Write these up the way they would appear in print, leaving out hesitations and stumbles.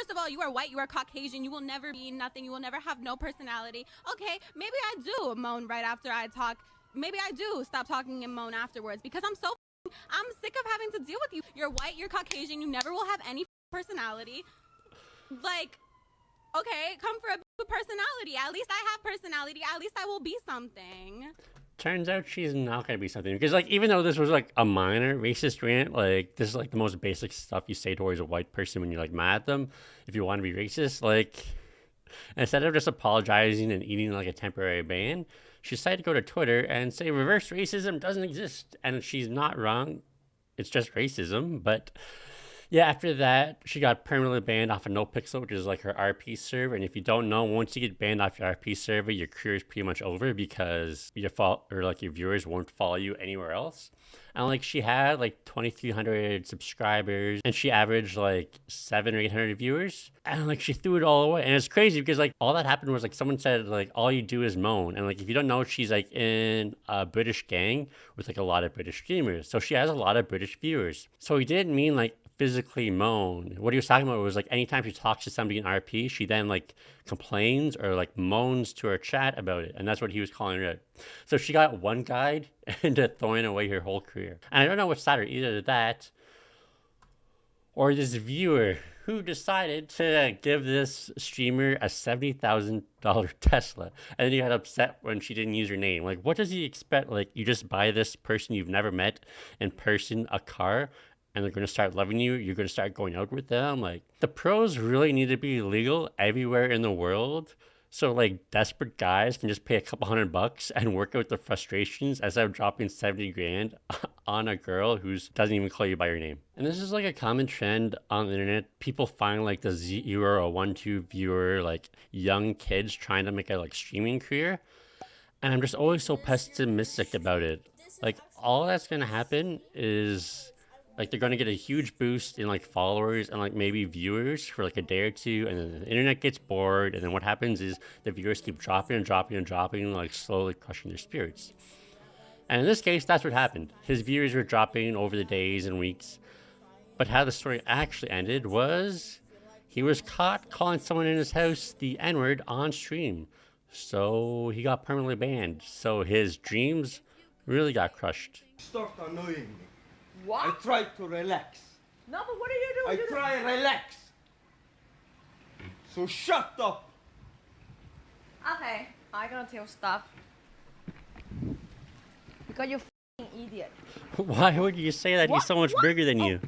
First of all, you are white, you are Caucasian, you will never be nothing, you will never have no personality. Okay, maybe I do moan right after I talk. Maybe I do stop talking and moan afterwards because I'm sick of having to deal with you. You're white, you're Caucasian, you never will have any personality. Like, okay, come for a personality. At least I have personality. At least I will be something. Turns out she's not gonna be something because, like, even though this was like a minor racist rant, like this is like the most basic stuff you say towards a white person when you're like mad at them. If you want to be racist, like instead of just apologizing and eating like a temporary ban, she decided to go to Twitter and say reverse racism doesn't exist, and she's not wrong. It's just racism, but yeah, after that, she got permanently banned off of NoPixel, which is like her RP server. And if you don't know, once you get banned off your RP server, your career is pretty much over because your viewers won't follow you anywhere else. And like she had like 2,300 subscribers, and she averaged like 700 or 800 viewers, and like she threw it all away. And it's crazy because like all that happened was like someone said like all you do is moan, and like if you don't know, she's like in a British gang with like a lot of British streamers, so she has a lot of British viewers. So he didn't mean like physically moan. What he was talking about was like anytime she talks to somebody in RP, she then like complains or like moans to her chat about it. And that's what he was calling her out. So she got one guide into throwing away her whole career. And I don't know what's sadder, either that or this viewer who decided to give this streamer a $70,000 Tesla. And then he got upset when she didn't use her name. Like, what does he expect? Like, you just buy this person you've never met in person a car, and they're going to start loving you. You're going to start going out with them. Like, the pros really need to be legal everywhere in the world. So like desperate guys can just pay a couple $100 and work out the frustrations instead of dropping 70 grand on a girl who doesn't even call you by your name. And this is like a common trend on the internet. People find like the 0 or 1-2 viewer, like young kids trying to make a like streaming career. And I'm just always so pessimistic about it. Like all that's going to happen is like they're going to get a huge boost in like followers and like maybe viewers for like a day or two, and then the internet gets bored, and then what happens is the viewers keep dropping and dropping and dropping, like slowly crushing their spirits. And in this case, that's what happened. His viewers were dropping over the days and weeks, but how the story actually ended was he was caught calling someone in his house the N-word on stream, so he got permanently banned. So his dreams really got crushed. Stop annoying me. What? I try to relax. No, but what are you doing? I try and relax. So shut up. Okay, I'm gonna tell stuff. Because you're f***ing idiot. Why would you say that? What? He's so much What? bigger than you.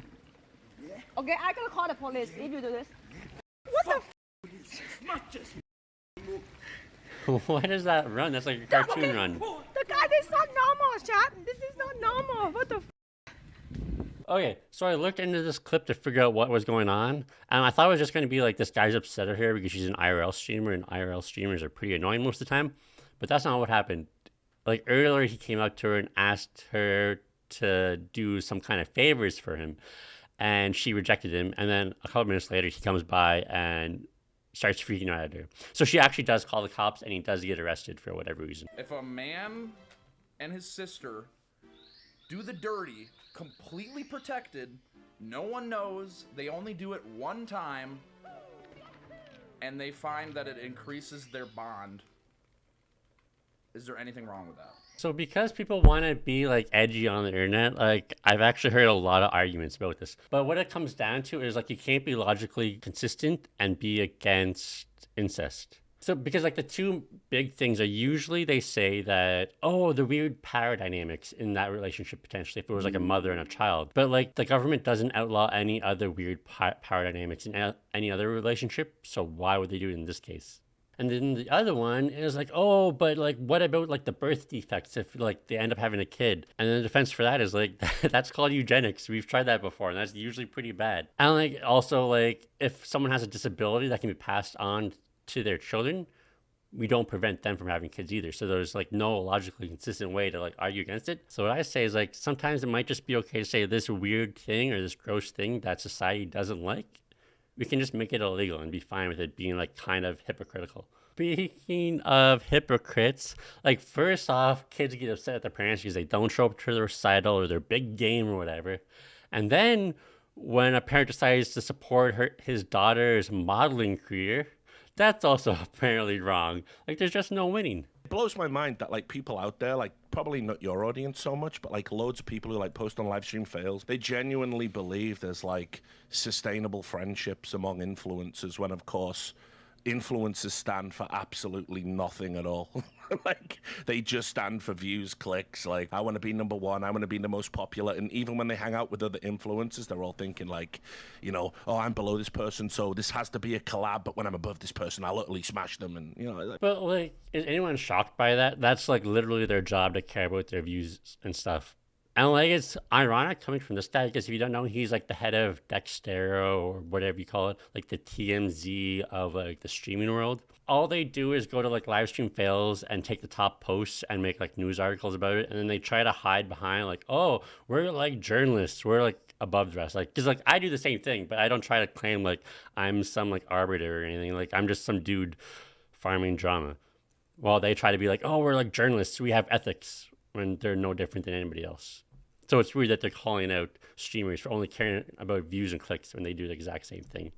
Okay, I'm gonna call the police if you do this. What the f***? Why does that run? That's like a cartoon okay. run. The guy, this is not normal, chat. This is not normal. What the f***? Okay, so I looked into this clip to figure out what was going on, and I thought it was just going to be like this guy's upset at her because she's an IRL streamer, and IRL streamers are pretty annoying most of the time. But that's not what happened. Like earlier, he came up to her and asked her to do some kind of favors for him, and she rejected him. And then a couple minutes later, he comes by and starts freaking out at her. So she actually does call the cops, and he does get arrested for whatever reason. If a man and his sister do the dirty, completely protected, no one knows, they only do it one time, and they find that it increases their bond, is there anything wrong with that? So because people want to be like edgy on the internet, like I've actually heard a lot of arguments about this. But what it comes down to is like you can't be logically consistent and be against incest. So because like the two big things are usually they say that, oh, the weird power dynamics in that relationship potentially if it was like a mother and a child. But like the government doesn't outlaw any other weird power dynamics in any other relationship. So why would they do it in this case? And then the other one is like, oh, but like, what about like the birth defects if like they end up having a kid? And then the defense for that is like, that's called eugenics. We've tried that before, and that's usually pretty bad. And like, also like, if someone has a disability that can be passed on to their children, we don't prevent them from having kids either. So there's like no logically consistent way to like argue against it. So what I say is like, sometimes it might just be okay to say this weird thing or this gross thing that society doesn't like. We can just make it illegal and be fine with it being like kind of hypocritical. Speaking of hypocrites, like first off, kids get upset at their parents because they don't show up to their recital or their big game or whatever. And then when a parent decides to support his daughter's modeling career, that's also apparently wrong. Like, there's just no winning. It blows my mind that like people out there, like probably not your audience so much, but like loads of people who like post on live stream fails, they genuinely believe there's like sustainable friendships among influencers when of course influencers stand for absolutely nothing at all. Like they just stand for views, clicks. Like I want to be number one, I want to be the most popular. And even when they hang out with other influencers, they're all thinking like, you know, oh, I'm below this person, so this has to be a collab. But when I'm above this person, I'll utterly smash them. And you know, like, But like, is anyone shocked by that? That's like literally their job to care about their views and stuff. And like, it's ironic coming from this guy because if you don't know, he's like the head of Dextero or whatever you call it, like the TMZ of like the streaming world. All they do is go to like live stream fails and take the top posts and make like news articles about it, and then they try to hide behind like, oh, we're like journalists, we're like above the rest, like because like I do the same thing, but I don't try to claim like I'm some like arbiter or anything. Like I'm just some dude farming drama. While they try to be like, oh, we're like journalists, we have ethics, when they're no different than anybody else. So it's weird that they're calling out streamers for only caring about views and clicks when they do the exact same thing.